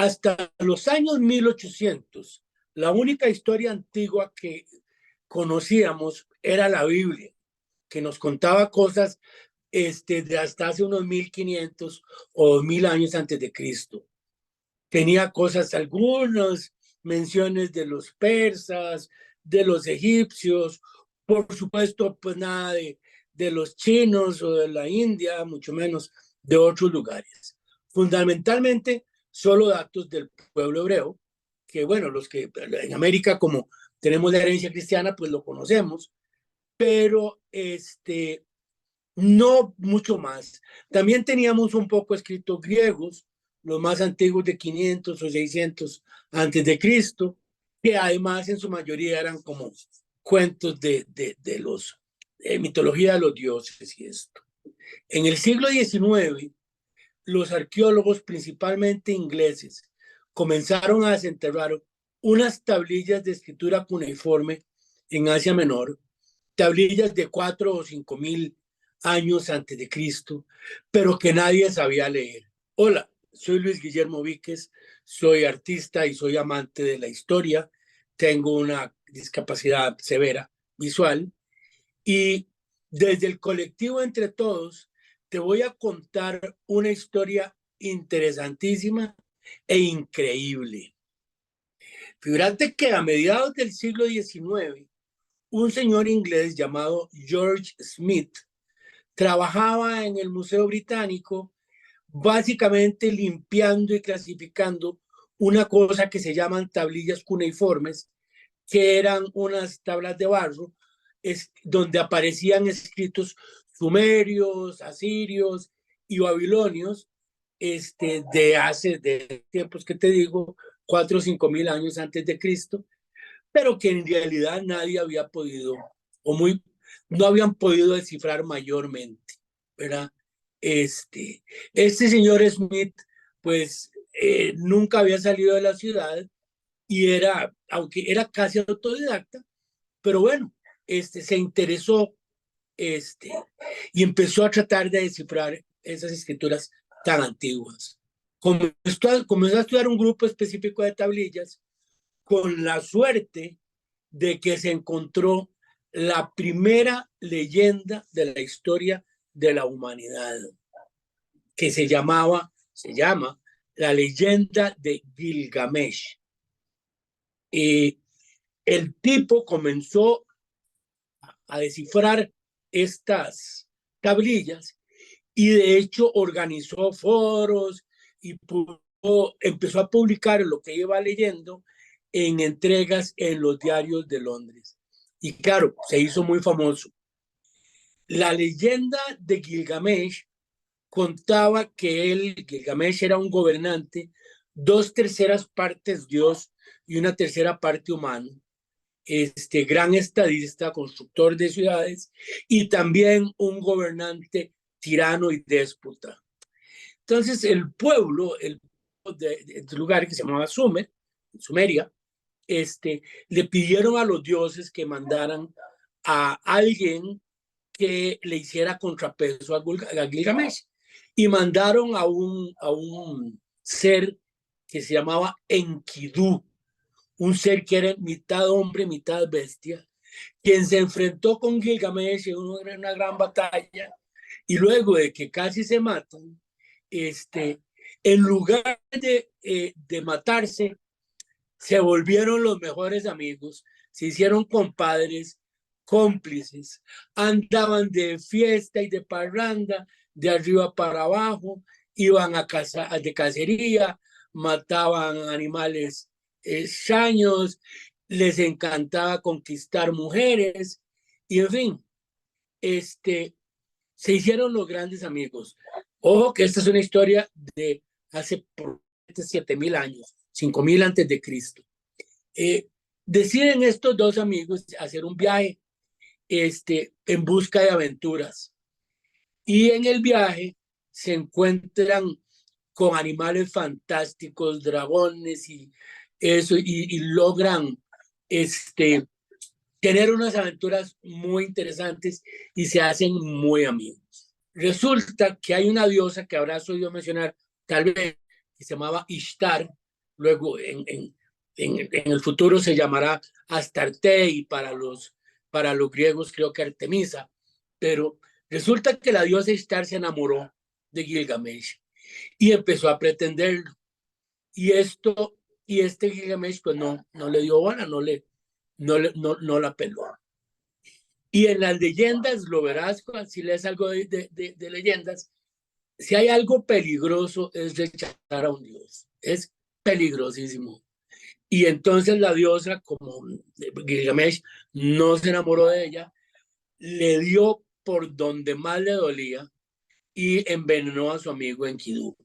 hasta los años 1800, la única historia antigua que conocíamos era la Biblia, que nos contaba cosas de hasta hace unos 1500 o 2000 años antes de Cristo. Tenía cosas, algunas menciones de los persas, de los egipcios, por supuesto, pues nada de los chinos o de la India, mucho menos de otros lugares. Fundamentalmente, solo datos del pueblo hebreo, que bueno, los que en América, como tenemos la herencia cristiana, pues lo conocemos, pero no mucho más. También teníamos un poco escritos griegos, los más antiguos de 500 o 600 antes de Cristo, que además en su mayoría eran como cuentos de los mitología de los dioses y esto. En el siglo XIX, los arqueólogos, principalmente ingleses, comenzaron a desenterrar unas tablillas de escritura cuneiforme en Asia Menor, tablillas de 4 o 5 mil años antes de Cristo, pero que nadie sabía leer. Hola, soy Luis Guillermo Víquez, soy artista y soy amante de la historia, tengo una discapacidad severa visual y desde el colectivo Entre Todos te voy a contar una historia interesantísima e increíble. Fíjate que a mediados del siglo XIX, un señor inglés llamado George Smith trabajaba en el Museo Británico, básicamente limpiando y clasificando una cosa que se llaman tablillas cuneiformes, que eran unas tablas de barro donde aparecían escritos sumerios, asirios y babilonios de tiempos que te digo, 4 o 5 mil años antes de Cristo, pero que en realidad nadie había podido, no habían podido descifrar mayormente, ¿verdad? Este señor Smith, pues, nunca había salido de la ciudad y aunque era casi autodidacta, pero bueno, se interesó y empezó a tratar de descifrar esas escrituras tan antiguas. Comenzó a estudiar un grupo específico de tablillas con la suerte de que se encontró la primera leyenda de la historia de la humanidad, que se llama la leyenda de Gilgamesh. El tipo comenzó a descifrar estas tablillas y de hecho organizó foros y empezó a publicar lo que iba leyendo en entregas en los diarios de Londres. Y claro, se hizo muy famoso. La leyenda de Gilgamesh contaba que Gilgamesh era un gobernante, 2/3 partes Dios y 1/3 parte humano, gran estadista, constructor de ciudades y también un gobernante tirano y déspota. Entonces el pueblo de lugar que se llamaba Sumeria, le pidieron a los dioses que mandaran a alguien que le hiciera contrapeso a Gilgamesh y mandaron a un ser que se llamaba Enkidu, un ser que era mitad hombre, mitad bestia, quien se enfrentó con Gilgamesh en una gran batalla y luego de que casi se matan, en lugar de matarse, se volvieron los mejores amigos, se hicieron compadres, cómplices, andaban de fiesta y de parranda, de arriba para abajo, iban de cacería, mataban animales extraños, les encantaba conquistar mujeres, y en fin, se hicieron los grandes amigos. Ojo que esta es una historia de hace 7.000 años, 5.000 antes de Cristo. Deciden estos dos amigos hacer un viaje en busca de aventuras. Y en el viaje se encuentran con animales fantásticos, dragones y eso, y logran tener unas aventuras muy interesantes y se hacen muy amigos. Resulta que hay una diosa que habrás oído mencionar, tal vez, que se llamaba Ishtar, luego en el futuro se llamará Astarte, y para los griegos creo que Artemisa, pero resulta que la diosa Ishtar se enamoró de Gilgamesh y empezó a pretenderlo. Y este Gilgamesh pues no le dio bola, no la peló. Y en las leyendas, lo verás, si lees algo de leyendas, si hay algo peligroso es rechazar a un dios. Es peligrosísimo. Y entonces la diosa, como Gilgamesh no se enamoró de ella, le dio por donde más le dolía y envenenó a su amigo Enkidu.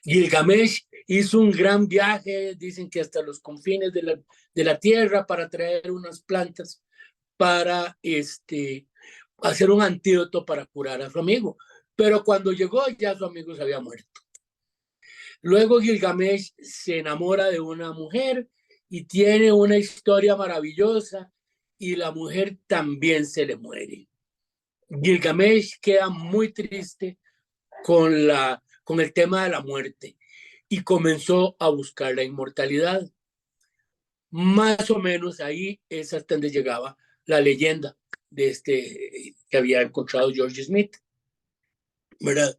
Gilgamesh hizo un gran viaje, dicen que hasta los confines de la tierra, para traer unas plantas para hacer un antídoto para curar a su amigo. Pero cuando llegó ya su amigo se había muerto. Luego Gilgamesh se enamora de una mujer y tiene una historia maravillosa, y la mujer también se le muere. Gilgamesh queda muy triste con el tema de la muerte y comenzó a buscar la inmortalidad. Más o menos ahí es hasta donde llegaba la leyenda de que había encontrado George Smith, ¿verdad?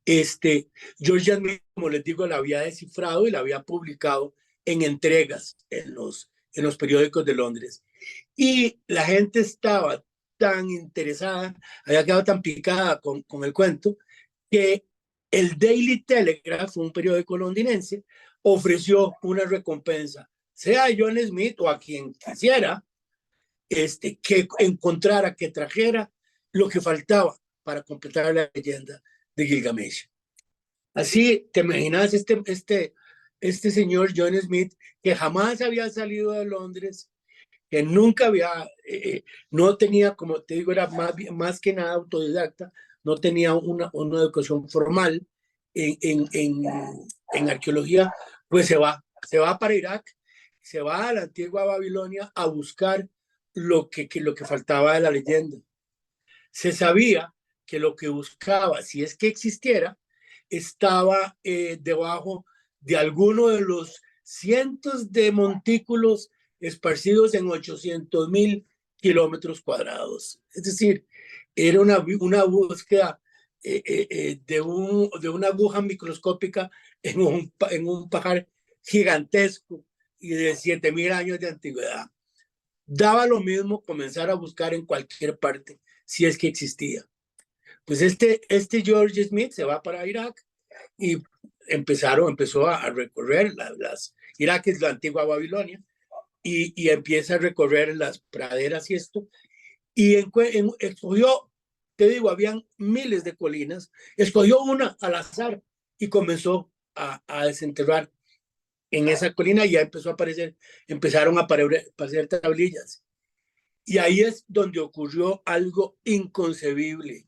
George Smith, como les digo, la había descifrado y la había publicado en entregas en los periódicos de Londres. Y la gente estaba tan interesada, había quedado tan picada con el cuento, que el Daily Telegraph, un periódico londinense, ofreció una recompensa, sea a John Smith o a quien quisiera, que encontrara, que trajera lo que faltaba para completar la leyenda de Gilgamesh. Así te imaginas este señor John Smith, que jamás había salido de Londres, que nunca no tenía, como te digo, era más que nada autodidacta, no tenía una educación formal en arqueología, pues se va para Irak, se va a la antigua Babilonia a buscar lo que faltaba de la leyenda. Se sabía que lo que buscaba, si es que existiera, estaba debajo de alguno de los cientos de montículos esparcidos en 800,000 kilómetros cuadrados. Es decir, era una búsqueda de una aguja microscópica en un pajar gigantesco y de 7,000 años de antigüedad. Daba lo mismo comenzar a buscar en cualquier parte si es que existía. Pues este George Smith se va para Irak y empezó a recorrer Irak es la antigua Babilonia, y empieza a recorrer las praderas y esto, y escogió, te digo, habían miles de colinas, escogió una al azar y comenzó a desenterrar en esa colina, y ya empezaron a aparecer tablillas. Y ahí es donde ocurrió algo inconcebible.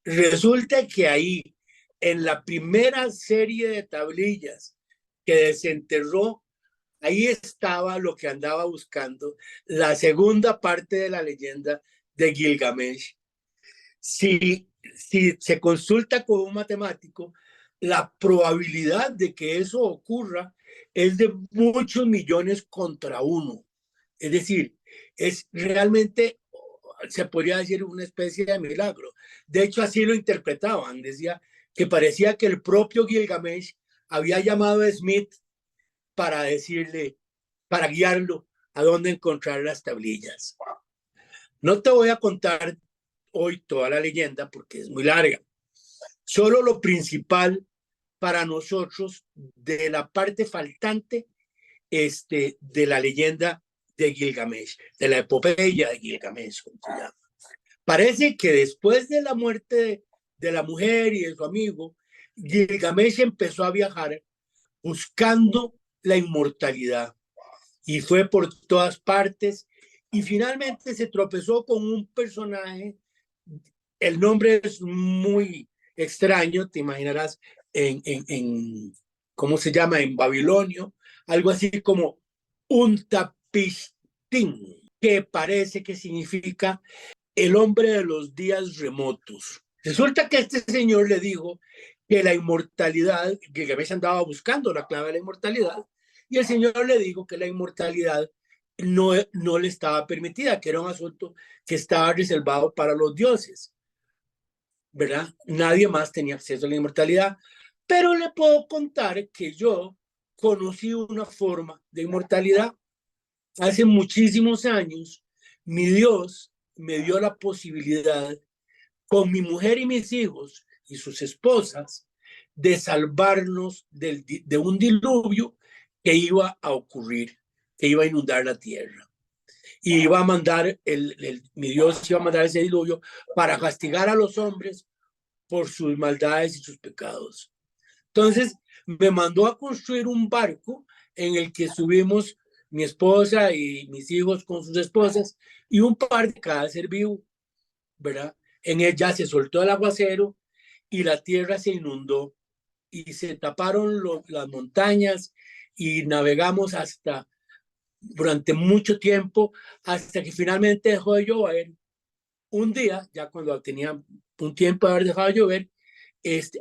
Resulta que ahí, en la primera serie de tablillas que desenterró, ahí estaba lo que andaba buscando, la segunda parte de la leyenda de Gilgamesh. Si se consulta con un matemático, la probabilidad de que eso ocurra es de muchos millones contra uno. Es decir, es realmente, se podría decir, una especie de milagro. De hecho, así lo interpretaban. Decía que parecía que el propio Gilgamesh había llamado a Smith para decirle, para guiarlo a dónde encontrar las tablillas. No te voy a contar hoy toda la leyenda porque es muy larga. Solo lo principal para nosotros de la parte faltante de la leyenda de Gilgamesh, de la epopeya de Gilgamesh, como se llama. Parece que después de la muerte de la mujer y de su amigo, Gilgamesh empezó a viajar buscando la inmortalidad, y fue por todas partes, y finalmente se tropezó con un personaje. El nombre es muy extraño, te imaginarás, ¿cómo se llama? En babilonio, algo así como Untapishtim, que parece que significa el hombre de los días remotos. Resulta que este señor le dijo que la inmortalidad, que Gilgamesh andaba buscando la clave de la inmortalidad, y el Señor le dijo que la inmortalidad no le estaba permitida, que era un asunto que estaba reservado para los dioses, ¿verdad? Nadie más tenía acceso a la inmortalidad, pero le puedo contar que yo conocí una forma de inmortalidad. Hace muchísimos años, mi Dios me dio la posibilidad, con mi mujer y mis hijos y sus esposas, de salvarnos de un diluvio que iba a ocurrir, que iba a inundar la tierra. Y iba a mandar, mi Dios iba a mandar ese diluvio para castigar a los hombres por sus maldades y sus pecados. Entonces, me mandó a construir un barco en el que subimos mi esposa y mis hijos con sus esposas y un par de cada ser vivo, ¿verdad? En ella se soltó el aguacero y la tierra se inundó y se taparon las montañas y navegamos durante mucho tiempo, hasta que finalmente dejó de llover. Un día, ya cuando tenía un tiempo de haber dejado de llover,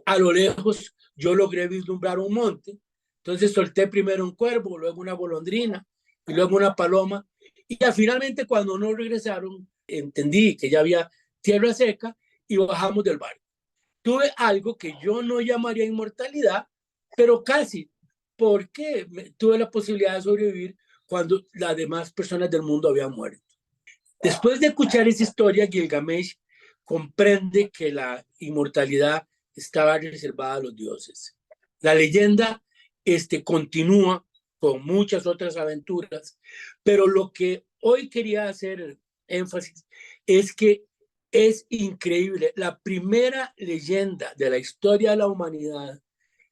a lo lejos yo logré vislumbrar un monte. Entonces solté primero un cuervo, luego una golondrina y luego una paloma. Y ya finalmente, cuando no regresaron, entendí que ya había tierra seca y bajamos del barco. Tuve algo que yo no llamaría inmortalidad, pero casi, porque tuve la posibilidad de sobrevivir cuando las demás personas del mundo habían muerto. Después de escuchar esa historia, Gilgamesh comprende que la inmortalidad estaba reservada a los dioses. La leyenda continúa con muchas otras aventuras, pero lo que hoy quería hacer énfasis es que es increíble. La primera leyenda de la historia de la humanidad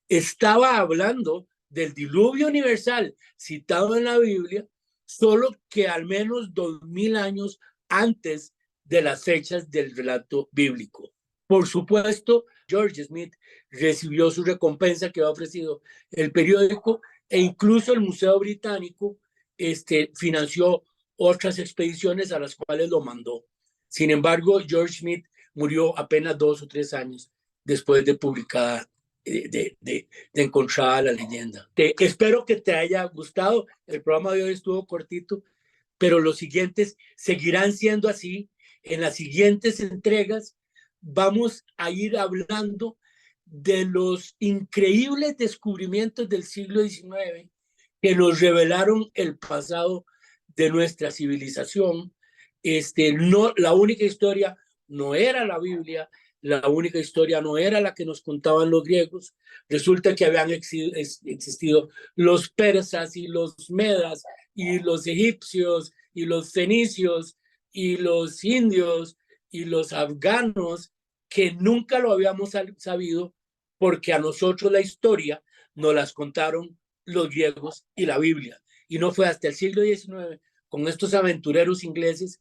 estaba hablando del diluvio universal citado en la Biblia, solo que al menos 2000 años antes de las fechas del relato bíblico. Por supuesto, George Smith recibió su recompensa que había ofrecido el periódico, e incluso el Museo Británico financió otras expediciones a las cuales lo mandó. Sin embargo, George Smith murió apenas 2 o 3 años después de publicada, de encontrar la leyenda. Espero que te haya gustado. El programa de hoy estuvo cortito, pero los siguientes seguirán siendo así. En las siguientes entregas vamos a ir hablando de los increíbles descubrimientos del siglo XIX que nos revelaron el pasado de nuestra civilización. No, la única historia no era la Biblia, la única historia no era la que nos contaban los griegos. Resulta que habían existido los persas y los medas y los egipcios y los fenicios y los indios y los afganos, que nunca lo habíamos sabido, porque a nosotros la historia nos las contaron los griegos y la Biblia. Y no fue hasta el siglo XIX, con estos aventureros ingleses,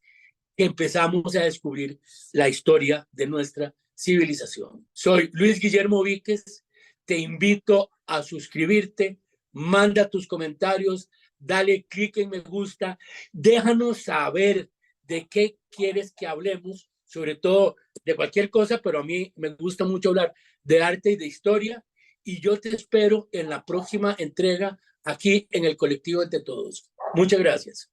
que empezamos a descubrir la historia de nuestra civilización. Soy Luis Guillermo Víquez, te invito a suscribirte, manda tus comentarios, dale clic en me gusta, déjanos saber de qué quieres que hablemos, sobre todo de cualquier cosa, pero a mí me gusta mucho hablar de arte y de historia, y yo te espero en la próxima entrega aquí en el Colectivo Entre Todos. Muchas gracias.